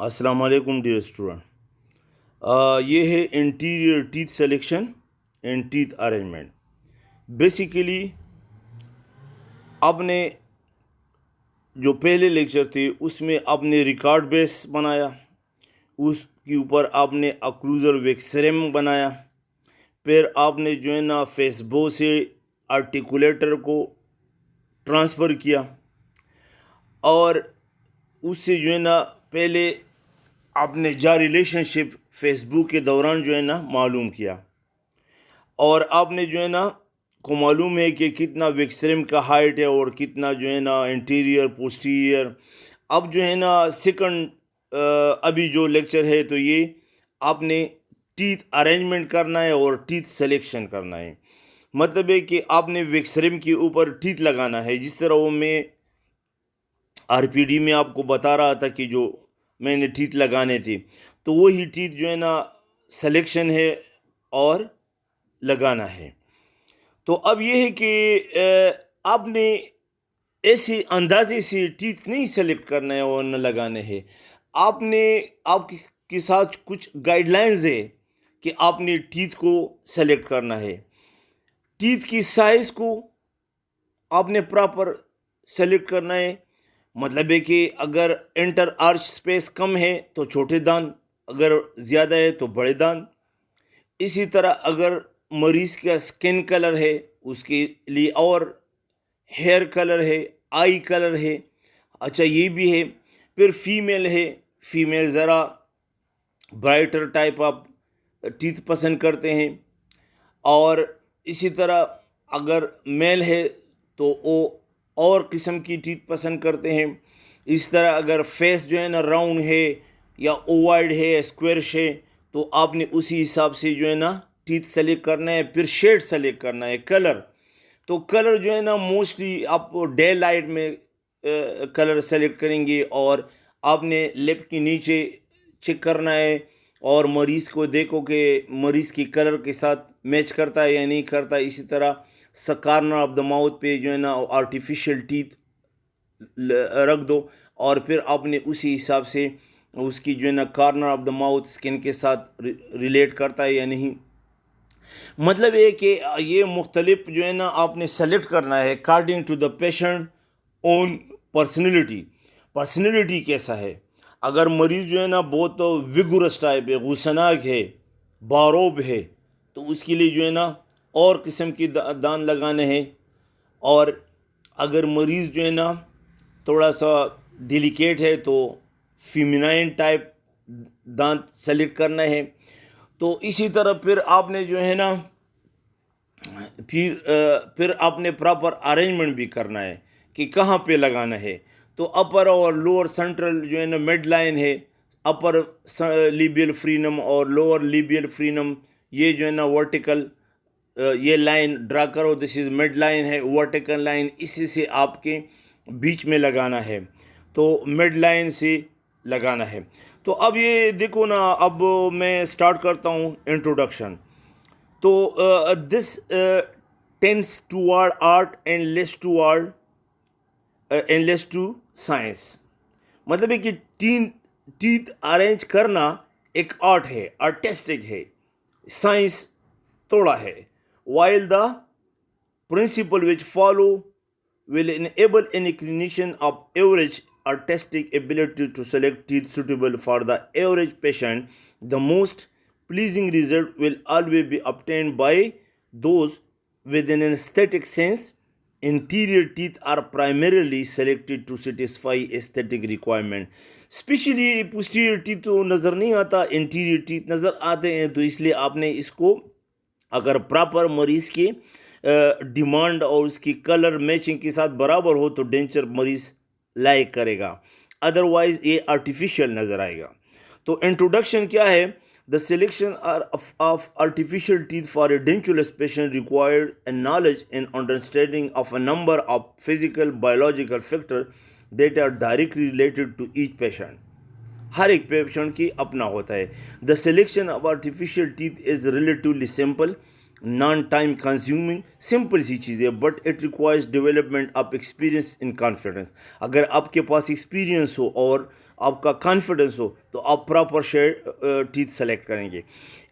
अस्सलाम वालेकुम dear student. ये है anterior teeth selection and teeth arrangement. Basically आपने जो पहले लेक्चर थे उसमें आपने रिकॉर्ड बेस बनाया, उसके ऊपर आपने अक्लूजर वेक्सरेम बनाया, फिर आपने जो है ना फेसबो से आर्टिकुलेटर को ट्रांसफ़र किया और उससे जो है ना पहले आपने जा रिलेशनशिप फेसबुक के दौरान जो है ना मालूम किया और आपने जो है ना को मालूम है कि कितना विक्सरेम का हाइट है और कितना जो है ना इंटीरियर पोस्टीरियर। अब जो है ना सेकंड अभी जो लेक्चर है तो ये आपने टीथ अरेंजमेंट करना है और टीथ सिलेक्शन करना है। मतलब है कि आपने विक्सरेम के ऊपर टीथ लगाना है, जिस तरह वो मैं आरपीडी में आपको बता रहा था कि जो मैंने टीथ लगाने थे, तो वही टीथ जो है ना सिलेक्शन है और लगाना है। तो अब ये है कि आपने ऐसे अंदाजे से टीथ नहीं सेलेक्ट करना है और न लगाने हैं। आपने आपके साथ कुछ गाइडलाइंस है कि आपने टीथ को सेलेक्ट करना है। टीथ की साइज़ को आपने प्रॉपर सेलेक्ट करना है। मतलब है कि अगर इंटर आर्च स्पेस कम है तो छोटे दांत, अगर ज़्यादा है तो बड़े दांत। इसी तरह अगर मरीज़ का स्किन कलर है उसके लिए, और हेयर कलर है, आई कलर है, अच्छा ये भी है। फिर फीमेल है, फीमेल ज़रा ब्राइटर टाइप ऑफ टीथ पसंद करते हैं। और इसी तरह अगर मेल है तो वो और किस्म की टीथ पसंद करते हैं। इस तरह अगर फेस जो है ना राउंड है या ओवाइड है, स्क्वेयरिश है, तो आपने उसी हिसाब से जो है ना टीथ सेलेक्ट करना है। फिर शेड सेलेक्ट करना है, कलर। तो कलर जो है ना मोस्टली आप डे लाइट में कलर सेलेक्ट करेंगे और आपने लिप के नीचे चेक करना है और मरीज़ को देखो कि मरीज़ की कलर के साथ मैच करता है या नहीं करता। इसी तरह कॉर्नर ऑफ द माउथ पे जो है ना आर्टिफिशियल टीथ रख दो और फिर आपने उसी हिसाब से उसकी जो है ना corner of the mouth skin के साथ रिलेट करता है या नहीं। मतलब है कि ये मुख्तलिफ जो है ना आपने सेलेक्ट करना है according to the patient own personality. Personality कैसा है, अगर मरीज़ जो है ना बहुत तो विगुरस टाइप है, गुस्सनाक है, बारोब है, तो उसके लिए जो है ना और किस्म की दान लगाने हैं। और अगर मरीज़ जो है ना थोड़ा सा डिलिकेट है तो फीमेनाइन टाइप दांत सेलेक्ट करना है। तो इसी तरह फिर आपने जो है ना फिर आपने प्रॉपर अरेंजमेंट भी करना है कि कहाँ पे लगाना है। तो अपर और लोअर सेंट्रल जो है ना मिड लाइन है, अपर लिबियल फ्रीनम और लोअर लिबियल फ्रीनम, ये जो है ना वर्टिकल ये लाइन ड्रा करो, दिस इज़ मिड लाइन है, वर्टिकल लाइन इसी से आपके बीच में लगाना है। तो मिड लाइन से लगाना है। तो अब ये देखो ना, अब मैं स्टार्ट करता हूँ इंट्रोडक्शन। तो this tends toward art and less to science. मतलब है कि टीथ अरेंज करना एक आर्ट है, आर्टिस्टिक है, साइंस थोड़ा है। While the principal which follow will enable any clinician of average artistic ability to select teeth suitable for the average patient. The most pleasing result will always be obtained by those with an aesthetic sense. Interior teeth are primarily selected to satisfy aesthetic requirement. Specially posterior teeth तो नज़र नहीं आता, interior teeth नज़र आते हैं। तो इसलिए आपने इसको अगर प्रॉपर मरीज़ की डिमांड और उसकी कलर मैचिंग के साथ बराबर हो तो डेंचर मरीज़ लाइक करेगा, अदरवाइज़ ये आर्टिफिशियल नज़र आएगा। तो इंट्रोडक्शन क्या है? The selection of artificial teeth for a edentulous patient required a knowledge and understanding of a number of physical biological factor that are directly related to each patient. हर एक patient की अपना होता है। The selection of artificial teeth is relatively simple non time consuming, simple सी चीज़ है, but it requires development of experience in confidence. अगर आपके पास एक्सपीरियंस हो और आपका कॉन्फिडेंस हो तो आप प्रॉपर शेड टीथ सेलेक्ट करेंगे।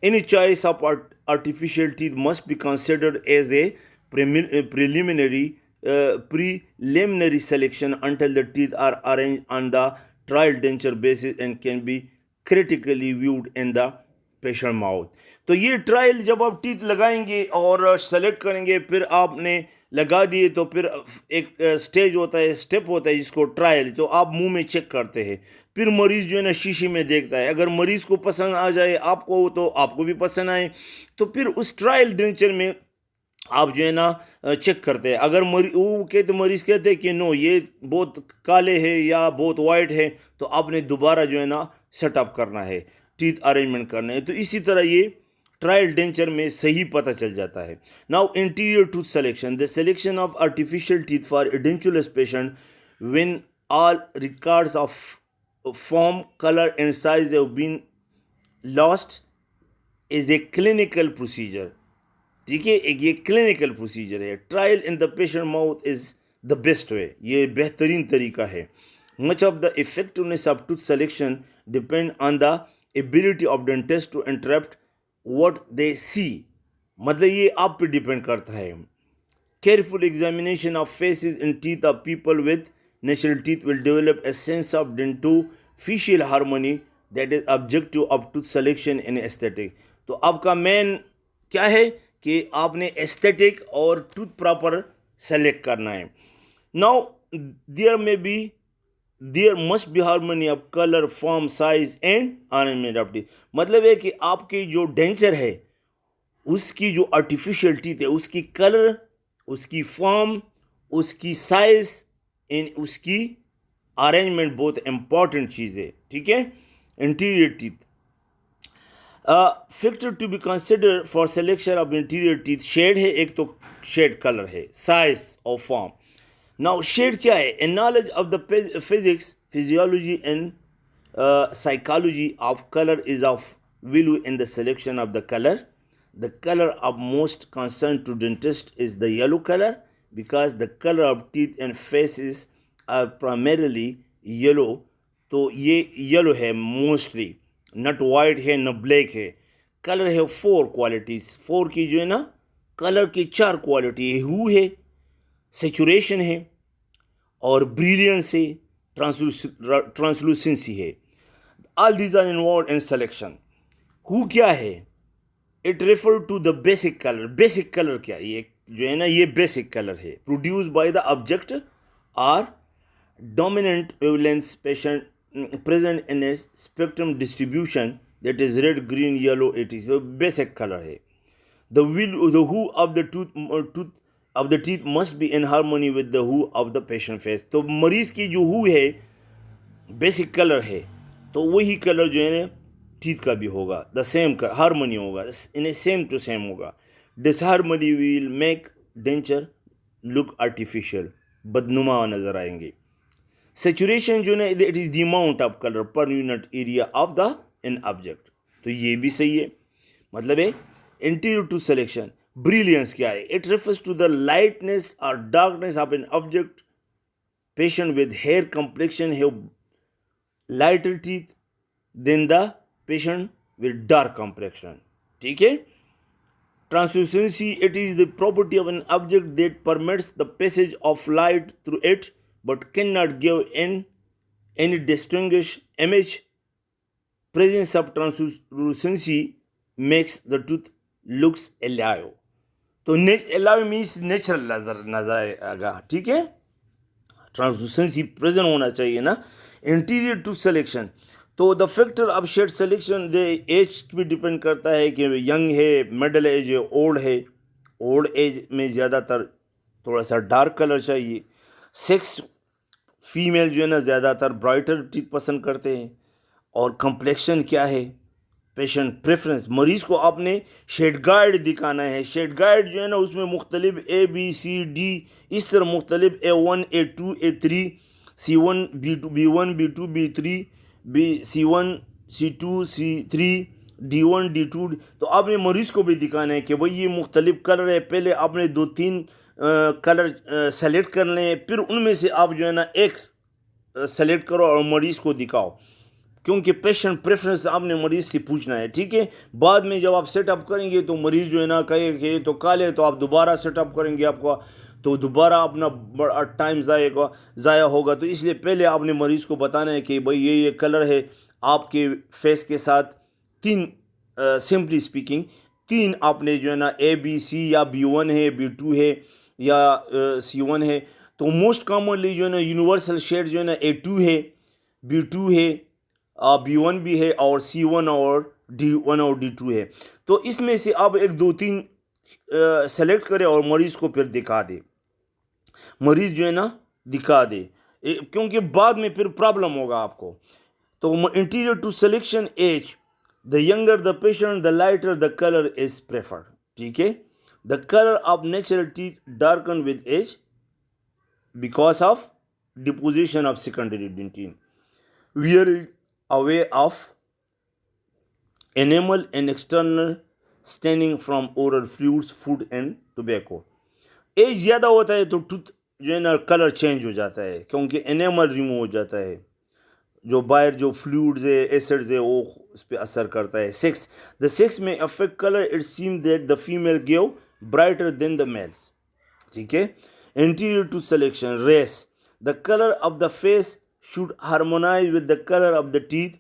Any choice of artificial teeth must be considered as a preliminary selection until the teeth are arranged on the trial denture basis and can be critically viewed in the patient mouth. तो ये trial जब आप teeth लगाएंगे और select करेंगे, फिर आपने लगा दिए तो फिर एक स्टेज होता है, स्टेप होता है जिसको ट्रायल, तो आप मुंह में चेक करते हैं। फिर मरीज़ जो है ना शीशे में देखता है, अगर मरीज़ को पसंद आ जाए आपको तो आपको भी पसंद आए, तो फिर उस ट्रायल डेंचर में आप जो है ना चेक करते हैं। अगर मरीज़ कहते हैं कि नो ये बहुत काले है या बहुत वाइट है, तो आपने दोबारा जो है ना सेटअप करना है, टीथ अरेंजमेंट करने हैं। तो इसी तरह ये ट्रायल डेंचर में सही पता चल जाता है। Now interior tooth selection, the selection of artificial teeth for edentulous patient when all records of form, colour and size have been lost is a clinical procedure. ठीक है, एक ये क्लिनिकल प्रोसीजर है। Trial in the patient mouth is the best way, ये बेहतरीन तरीका है। Much of the effectiveness of tooth selection depend on the ability of dentist to interpret what they see, मतलब ये आप पे डिपेंड करता है। Careful examination of faces and teeth of people with natural teeth will develop a sense of dentofacial harmony that is objective of tooth selection in aesthetic. तो आपका main क्या है कि आपने एस्थेटिक और टूथ प्रॉपर सेलेक्ट करना है। Now there must be harmony of colour, form, size and arrangement of teeth. मतलब है कि आपकी जो डेंचर है उसकी जो आर्टिफिशियल टीथ है, उसकी कलर, उसकी फॉर्म, उसकी साइज एंड उसकी अरेंजमेंट बहुत इंपॉर्टेंट चीज़ है। ठीक है, anterior teeth factor to be consider for selection of anterior teeth, shade है, एक तो शेड, कलर है, साइज और फॉर्म। नाउ शेड क्या है? A knowledge of the physics, physiology and psychology of color is of value in the selection of the color. The color of most concern to dentist is the yellow color because the color of teeth and faces are primarily yellow. तो ये yellow है mostly, नट white है न black है। Colour है 4 qualities, 4 की जो है ना कलर की 4 क्वालिटी है। हू है, सेचुरेशन है, और ब्रिलियंस है, ट्रांसलूसेंसी है। All these are involve in selection. Hue क्या है? It refer to the basic colour. Basic colour क्या, ये जो है ना ये बेसिक कलर है, produce by the object are dominant wavelength patient present in a spectrum distribution that is red, green, yellow, it is basic colour है। The hue of the tooth of the teeth must be in harmony with the hue of the patient face. तो मरीज की जो हू है basic colour है, तो वही colour जो है ना टीथ का भी होगा, द सेम हार्मनी होगा, in a same to same होगा। Disharmony will make denture look artificial, बदनुमा नजर आएंगे। सेचुरेशन जो है it is the amount of colour per unit area of the in object, तो ये भी सही है। मतलब है इंटीरियर टू सिलेक्शन। ब्रिलियंस क्या है? It refers to the lightness और darkness of an object. Patient with hair complexion have lighter teeth than the patient with dark complexion. ठीक है। Translucency, it is the property of an object that permits the passage of light through it but cannot give any distinguished image. Presence of translucency makes the tooth looks alive. तो alive means natural नजर आएगा। ठीक है, translucency present होना चाहिए ना। Anterior tooth selection, तो the factor of shade selection the age भी डिपेंड करता है कि यंग है, मिडल एज है, ओल्ड है। ओल्ड एज में ज़्यादातर थोड़ा सा डार्क कलर चाहिए। सेक्स फीमेल जो है ना ज़्यादातर ब्राइटर टीथ पसंद करते हैं। और कम्प्लेक्शन क्या है? पेशेंट प्रेफरेंस, मरीज़ को आपने शेड गाइड दिखाना है। शेड गाइड जो है ना उसमें मुख्तलिफ ABCD इस तरह मुख्तलिफ A1 A2 A3 C1 B2 B1 B2 B3 C1 C2 C3 D1 D2, तो आपने मरीज़ को भी दिखाना है कि भाई ये मुख्तलिफ कलर है। पहले आपने 2-3 कलर सेलेक्ट कर लें, फिर उनमें से आप जो है ना एक सेलेक्ट करो और मरीज़ को दिखाओ, क्योंकि पेशेंट प्रेफरेंस आपने मरीज़ से पूछना है, ठीक है। बाद में जब आप सेटअप करेंगे तो मरीज़ जो है ना कहे कि तो काले, तो आप दोबारा सेटअप करेंगे आपका, तो दोबारा अपना बड़ा टाइम ज़ाया होगा। तो इसलिए पहले आपने मरीज़ को बताना है कि भाई ये कलर है आपके फेस के साथ। तीन, सिंपली स्पीकिंग, तीन आपने जो है ना ABC या B1 है, B2 है या C1 है। तो मोस्ट कॉमनली जो है ना यूनिवर्सल शेड जो है ना A2 है, B2 है, B1 भी है, और C1 और D1 और D2 है। तो इसमें से आप एक 2-3 सेलेक्ट करें और मरीज़ को फिर दिखा दे, मरीज़ जो है ना दिखा दे, क्योंकि बाद में फिर प्रॉब्लम होगा आपको। तो anterior tooth selection age, the younger the patient the lighter the colour is preferred, ठीक है। The colour of natural teeth darken with age because of deposition of secondary dentin, wearing away of enamel and external staining from oral fluids, food and tobacco। Age ज़्यादा होता है तो tooth जो है ना colour change हो जाता है, क्योंकि एनेमल रिमूव हो जाता है, जो बाहर जो फ्लूइड्स है, एसिड्स है, वो उस पर असर करता है। सेक्स, द सेक्स में affect colour, it seem that the female give brighter then the mails, ठीक है। Anterior to selection, race, the color of the face should harmonize with the color of the teeth.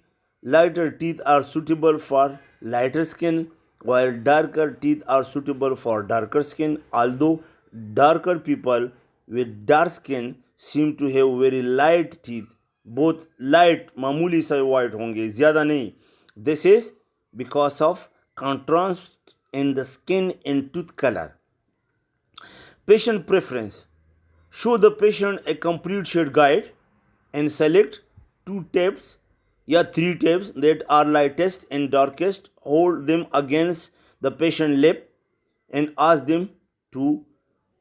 Lighter teeth are suitable for lighter skin, while darker teeth are suitable for darker skin. Although darker people with dark skin seem to have very light teeth, both light, मामूली सा white होंगे, ज़्यादा नहीं। This is because of contrast in the skin and tooth color. Patient preference, show the patient a complete shade guide and select 2 tabs या 3 tabs that are lightest and darkest. Hold them against the patient lip and ask them to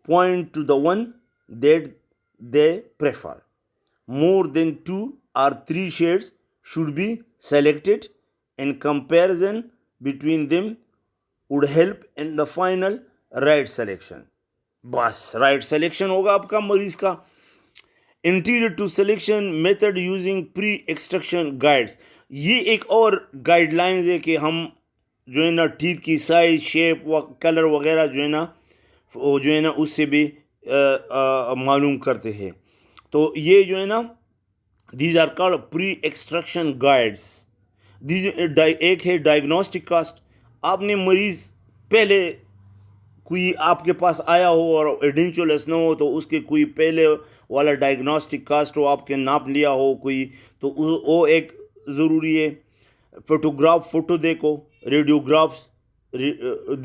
point to the one that they prefer. More than 2 or 3 shades should be selected, and comparison between them would help in the final right selection. बस right selection होगा आपका मरीज का। Anterior tooth selection method using pre extraction guides, ये एक और guidelines है कि हम जो है ना टीथ की साइज, शेप व कलर वगैरह जो है ना वो जो है ना उससे भी मालूम करते हैं। तो ये जो है ना these are called pre extraction guides. एक है डायग्नोस्टिक कास्ट, आपने मरीज़ पहले कोई आपके पास आया हो और एडेंचुलस न हो, तो उसके कोई पहले वाला डायग्नोस्टिक कास्ट हो, आपके नाप लिया हो कोई, तो वो एक ज़रूरी है। फोटोग्राफ, फ़ोटो देखो, रेडियोग्राफ्स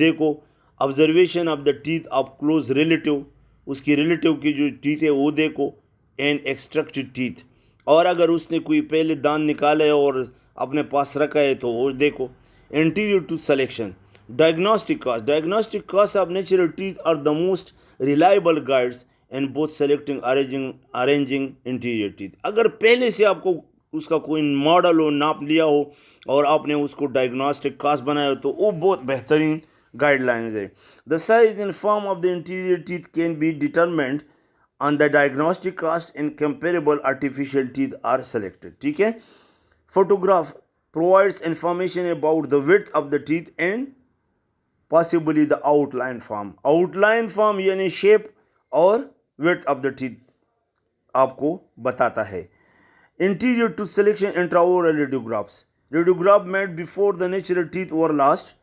देखो, observation of the teeth of close relative, उसकी रिलेटिव की जो टीथ है वो देखो, एंड एक्सट्रैक्टेड टीथ, और अगर उसने कोई पहले दांत निकाले और अपने पास रखा है तो वो देखो। Anterior tooth selection, diagnostic costs of natural teeth are the most reliable guides in both selecting arranging interior teeth। अगर पहले से आपको उसका कोई मॉडल हो, नाप लिया हो और आपने उसको डायग्नोस्टिक कास्ट बनाया हो, तो वो बहुत बेहतरीन गाइडलाइंस है। The size and form of the anterior teeth can be determined on the diagnostic cast and comparable artificial teeth are selected, ठीक है। Photograph provides information about the width of the teeth and possibly the outline form। outline form यानी shape और width of the teeth आपको बताता है। Interior to selection intraoral radiographs, radiograph made before the natural teeth were lost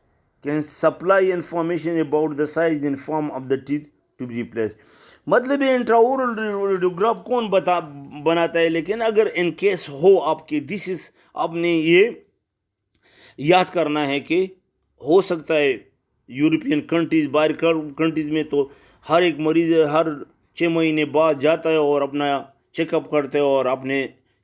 can supply information about the size and form of the teeth to be replaced। मतलब ये इंट्राओरल radiograph कौन बनाता है, लेकिन अगर इन केस हो आपके, दिस इज आपने ये याद करना है कि हो सकता है यूरोपियन कंट्रीज, बाहर कंट्रीज़ में तो हर एक मरीज़ हर 6 महीने बाद जाता है और अपना चेकअप करता है और अपने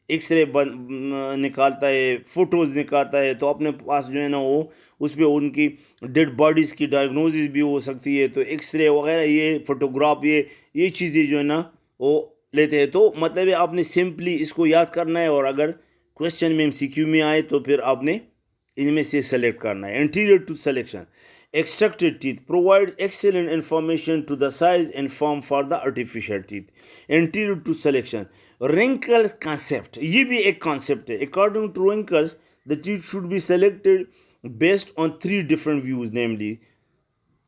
एक्सरे निकालता है, फ़ोटोज़ निकालता है, तो अपने पास जो है ना वो उस पर उनकी डेड बॉडीज़ की डायग्नोसिस भी हो सकती है। तो एक्सरे वगैरह, ये फ़ोटोग्राफ, ये चीज़ें जो है ना वो लेते हैं। तो मतलब आपने सिंपली इसको याद करना है, और अगर क्वेश्चन में MCQ में आए तो फिर आपने इनमें से सेलेक्ट करना है। Anterior tooth selection, extracted teeth provides excellent information to the size and form for the artificial teeth. Anterior tooth selection, wrinkles concept, ये भी एक concept है. According to wrinkles, the teeth should be selected based on three different views, namely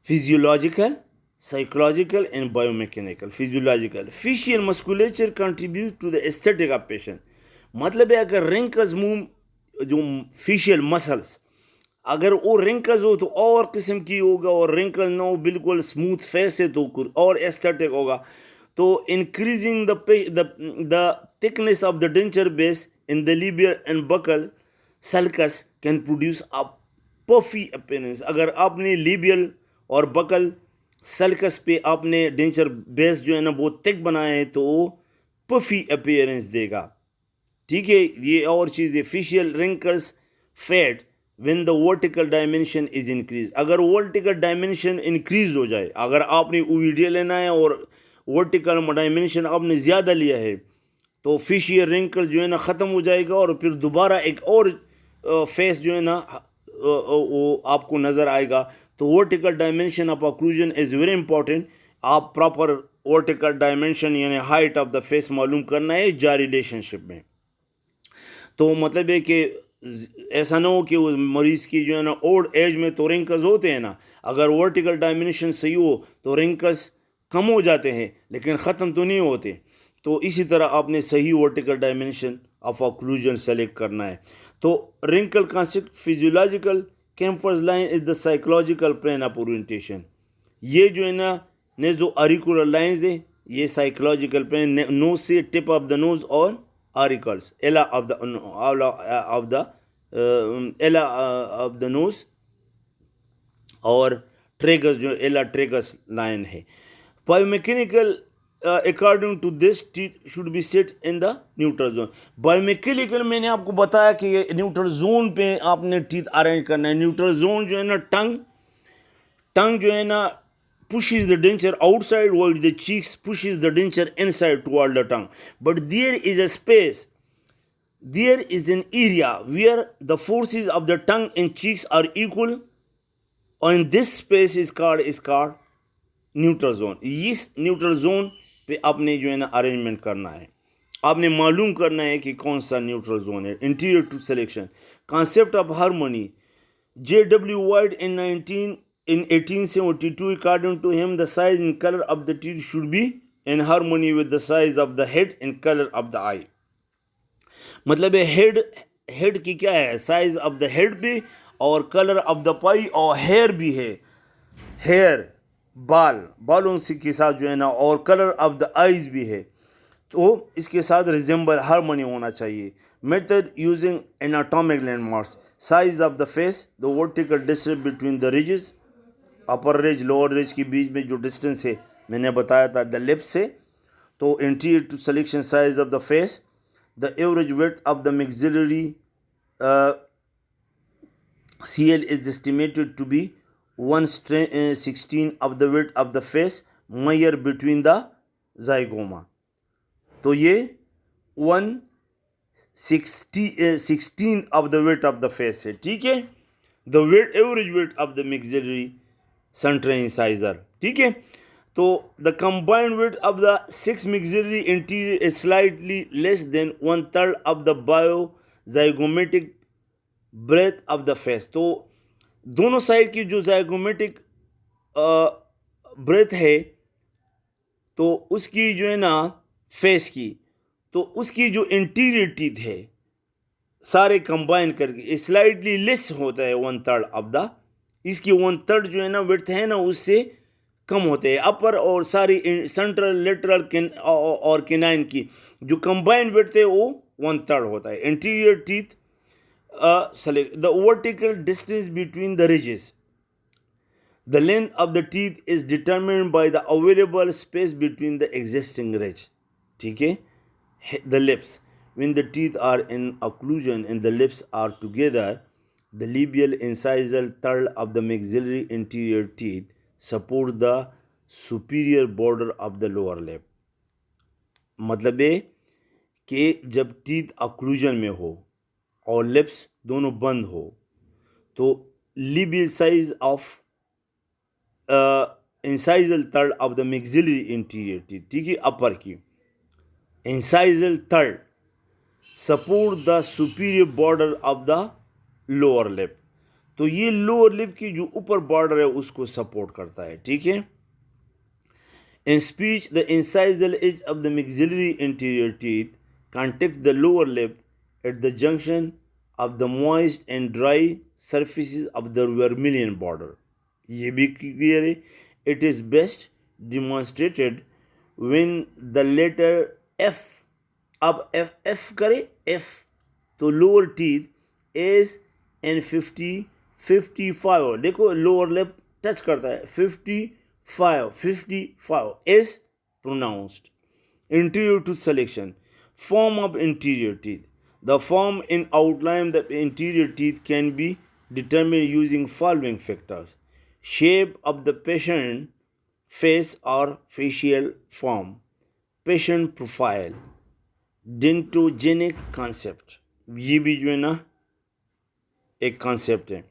physiological, psychological and biomechanical. Physiological, facial musculature contributes to the aesthetic of patient. मतलब है अगर wrinkles मुंह जो facial muscles अगर वो wrinkles हो तो और किस्म की होगा, और रिंकल ना हो बिल्कुल स्मूथ फेस है तो कुछ और एस्थेटिक होगा. तो increasing the thickness of the denture base in the labial and buccal sulcus can produce a puffy appearance. अगर आपने लिबियल और बकल सल्कस पे आपने डेंचर बेस जो है ना बहुत थिक बनाया है तो वो पफी अपीयरेंस देगा. ठीक है, ये और चीज़ है. Facial wrinkles fade when the vertical dimension is increased. अगर vertical dimension increase हो जाए, अगर आपने वीडियो लेना है और vertical dimension आपने ज़्यादा लिया है तो facial wrinkle जो है ना ख़त्म हो जाएगा और फिर दोबारा एक और फेस जो है ना वो आपको नज़र आएगा. तो vertical dimension of occlusion is very important. आप प्रॉपर vertical dimension यानी हाइट ऑफ द फेस मालूम करना है जा रिलेशनशिप में. तो मतलब है कि ऐसा ना हो कि उस मरीज़ की जो है ना ओल्ड एज में तो रिंकल्स होते हैं ना, अगर वर्टिकल डायमेंशन सही हो तो रिंकल्स कम हो जाते हैं लेकिन ख़त्म तो नहीं होते. तो इसी तरह आपने सही vertical dimension of occlusion select करना है. तो wrinkle concept physiological Camper's line is the psychological plane of orientation. ये जो है ना नेजो ऑरिकुलर लाइंस है, ये साइकोलॉजिकल प्लेन नोज से टिप ऑफ द नोज और auricles, ella of the nose और tragus जो ella tragus line है. Biomechanical, according to this teeth should be set in the neutral zone. Biomechanical मैंने आपको बताया कि न्यूट्रल जोन पे आपने टीथ अरेंज करना है. न्यूट्रल जोन जो है ना टंग जो है ना pushes the denture outside while the cheeks pushes the denture inside toward the tongue. But there is a space, there is an area where the forces of the tongue and cheeks are equal, and this space is called neutral zone. इस neutral zone पे आपने जो है ना arrangement करना है, आपने मालूम करना है कि कौन सा न्यूट्रल जोन है. Interior tooth selection, concept of harmony. J.W. White in 1872, according to him, the size and color of the teeth should be in harmony with the size of the head and color of the eye. मतलब है head की क्या है, size of the head भी और colour of the पाई और hair भी है. हेयर बालों से के साथ जो है ना और कलर ऑफ द आईज भी है. तो इसके साथ रिजेंबल हार्मनी होना चाहिए. Method using anatomic landmarks, size of the face, the vertical distance between the ridges, upper ridge lower ridge के बीच में जो डिस्टेंस है मैंने बताया था द लिप्स से. तो anterior tooth selection, size of the face, the average width of the maxillary CL is estimated to be 1/16 of the width of the face measure between the zygoma. तो ये 1/16 of the width of the face है. ठीक है, the average width of the maxillary central incisor. ठीक है, तो the combined width of the 6 maxillary anterior is slightly less than 1/3 of the biozygomatic breadth of the face. तो दोनों side की जो zygomatic ब्रेथ है तो उसकी जो है ना फेस की, तो उसकी जो इंटीरियर टीथ है सारे कंबाइन करके स्लाइटली लेस होता है 1/3 ऑफ द, इसकी 1/3 जो है ना विड्थ है ना उससे कम होते हैं. अपर और सारी सेंट्रल लेटरल और केनाइन की जो कंबाइंड विड्थ है वो 1/3 होता है. Anterior teeth select the vertical distance between the ridges. The length of the teeth is determined by the available space between the existing ridge. ठीक है, the lips. When the teeth are in occlusion and the lips are together, the labial incisal third of the maxillary anterior teeth support the superior border of the lower lip. मतलब है कि जब teeth occlusion में हो और lips दोनों बंद हो तो labial size of incisal third of the maxillary interior teeth, ठीक है, अपर की incisal third support the superior border of the lower lip, तो ये लोअर लिप की जो ऊपर बॉर्डर है उसको सपोर्ट करता है, ठीक है। In speech, the incisal edge of the maxillary interior teeth contacts the lower lip at the junction of the moist and dry surfaces of the vermilion border. ये भी क्लियर है। It is best demonstrated when the letter F, अब F करे F, तो lower teeth is in 55, देखो lower lip touch करता है 55 is pronounced. Interior tooth selection. Form of interior teeth. The form in outline of the interior teeth can be determined using following factors: shape of the patient face or facial form, patient profile, dentogenic concept. ये भी जो है ना एक concept है.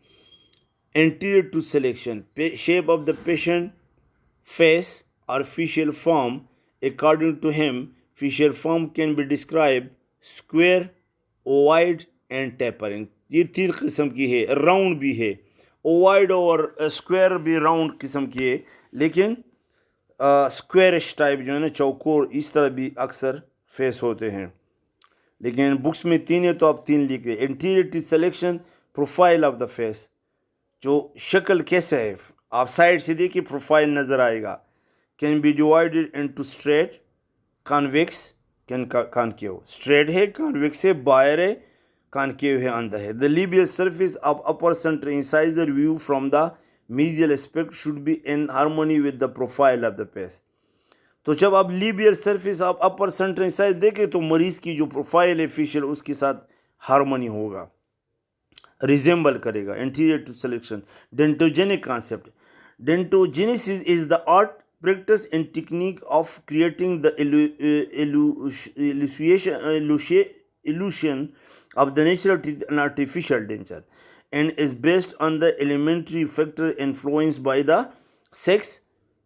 Anterior tooth selection. Shape of the patient face or facial form. According to him, facial form can be described square, ovoid and tapering. ये तीन किस्म की है, राउंड भी है, ओवाइड और स्क्वायर भी राउंड किस्म की है, लेकिन स्क्वायरिश टाइप जो है ना चौकोर इस तरह भी अक्सर फेस होते हैं, लेकिन बुक्स में तीन है तो आप तीन लिख रहे। Interior teeth selection, profile of the face, जो शक्ल कैसे है, आप साइड से देखिए प्रोफाइल नज़र आएगा। Can be divided into straight, convex, concave. Straight है, कॉन्वेक्स है, बाहर है, कॉनकेव है, अंदर है। The labial surface of upper central incisor view from the mesial aspect should be in harmony with the profile of the face. तो जब आप labial surface of upper central incise देखें तो मरीज़ की जो प्रोफाइल है फेशियल उसके साथ हार्मोनी होगा, रिजेंबल करेगा। Anterior tooth selection, dentogenic concept. Dentogenesis is the art, practice and technique of creating the illusion of the natural teeth and artificial denture, and is based on the elementary factor influenced by the sex,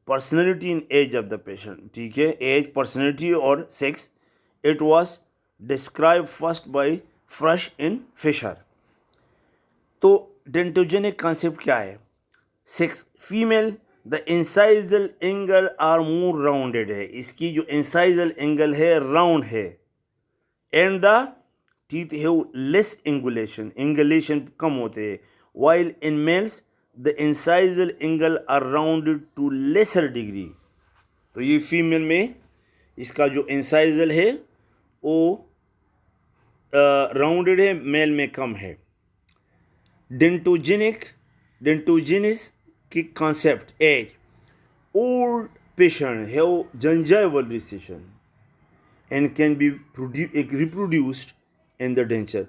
personality and age of the patient, ठीक है, age, personality और sex. It was described first by Frush and Fisher. तो डेंटोजेनिक concept क्या है? Sex, female, the incisal angle are more rounded है, इसकी जो incisal angle है राउंड है, and the teeth have less angulation, angulation कम होते हैं, while in males the incisal angle are rounded to lesser degree. तो ये फीमेल में इसका जो इंसाइजल है वो राउंडेड है, मेल में कम है। डेंटोजेनिस की concept, age, old patient have gingival recession and can be reproduced in the denture.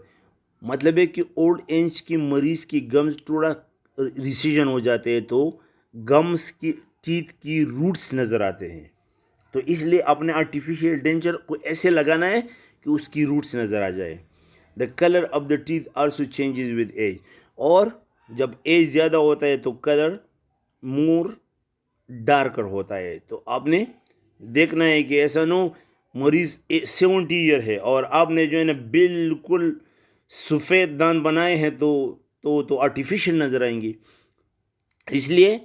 मतलब है कि ओल्ड एज की मरीज़ की गम्स थोड़ा रिसीजन हो जाते हैं तो गम्स की टीथ की रूट्स नज़र आते हैं, तो इसलिए अपने आर्टिफिशियल डेंचर को ऐसे लगाना है कि उसकी रूट्स नज़र आ जाए। The colour of the teeth also changes with age, और जब एज ज़्यादा होता है तो कलर मोर डार्कर होता है। तो आपने देखना है कि ऐसा नो मरीज़ 70 ईयर है और आपने जो है ना बिल्कुल सफ़ेद दांत बनाए हैं तो आर्टिफिशियल नज़र आएंगी। इसलिए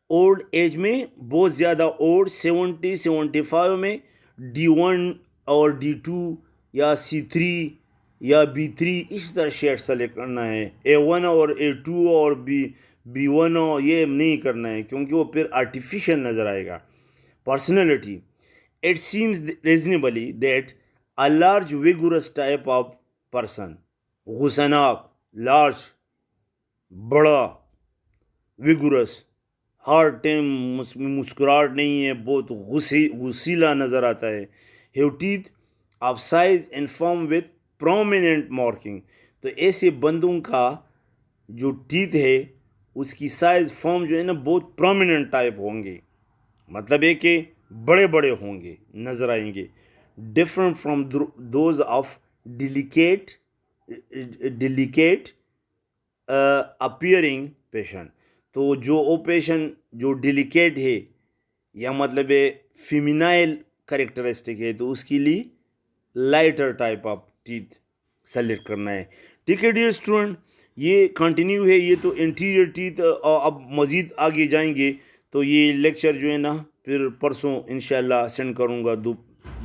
ओल्ड एज में बहुत ज़्यादा ओल्ड 70-75 में D1 और D2 या C3 या B3 इस तरह शेड सेलेक्ट करना है। A1 और A2 और B1 और ये नहीं करना है क्योंकि वो फिर आर्टिफिशियल नज़र आएगा। Personality, it seems reasonably that a large vigorous type of person, गुस्सनाक, लार्ज, बड़ा, विगुरस, हर टाइम मुस्कुराहट नहीं है, बहुत गुस्सीला नज़र आता है। Have teeth of size and form with prominent marking, तो ऐसे बंदों का जो टीथ है उसकी साइज फॉर्म जो है ना बहुत प्रोमिनेंट टाइप होंगे, मतलब है कि बड़े बड़े होंगे, नज़र आएंगे। Different from those of delicate appearing patient. तो जो वो पेशेंट जो डिलिकेट है या मतलब फीमेनाइल करेक्टरिस्टिक है तो उसके लिए lighter type of teeth select करना है। ठीक है डियर स्टूडेंट, ये कंटिन्यू है, ये तो इंटीरियर टीथ। अब मज़ीद आगे जाएंगे तो ये लेक्चर जो है ना फिर परसों इंशाल्लाह सेंड करूँगा,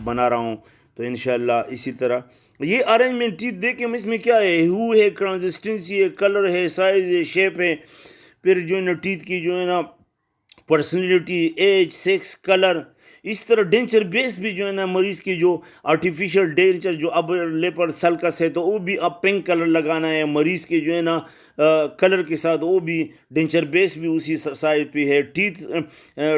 बना रहा हूँ तो इंशाल्लाह इसी तरह ये अरेंजमेंट टीथ देखें हम इसमें क्या है, हु है, कंसिस्टेंसी है, कलर है, साइज है, शेप है, फिर जो है ना टीथ की जो है ना पर्सनैलिटी, एज, सेक्स, कलर, इस तरह डेंचर बेस भी जो है ना मरीज़ की जो आर्टिफिशियल डेंचर जो अब लेपर सल्कस है तो वो भी अब पिंक कलर लगाना है मरीज़ के जो है ना कलर के साथ, वो भी डेंचर बेस भी उसी साइड पे है। टीथ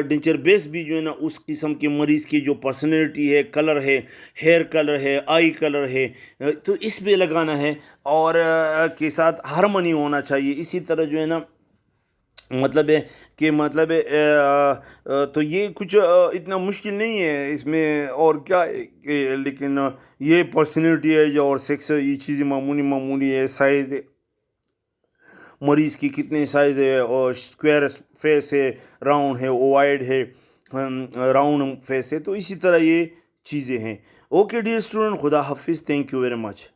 डेंचर बेस भी जो है ना उस किस्म के मरीज़ की जो पर्सनैलिटी है, कलर है, हेयर कलर है, आई कलर है, तो इस पे लगाना है और के साथ हारमोनी होना चाहिए। इसी तरह जो है ना मतलब है कि मतलब है तो ये कुछ इतना मुश्किल नहीं है इसमें और क्या है लेकिन ये पर्सनैलिटी है और सेक्स, ये चीज़ें मामूली मामूली है। साइज़ मरीज़ की कितने साइज़ है और स्क्वायर फेस है, राउंड है, ओवाइड है, राउंड फेस है, तो इसी तरह ये चीज़ें हैं। ओके डियर स्टूडेंट, खुदा हाफिज़, थैंक यू वेरी मच।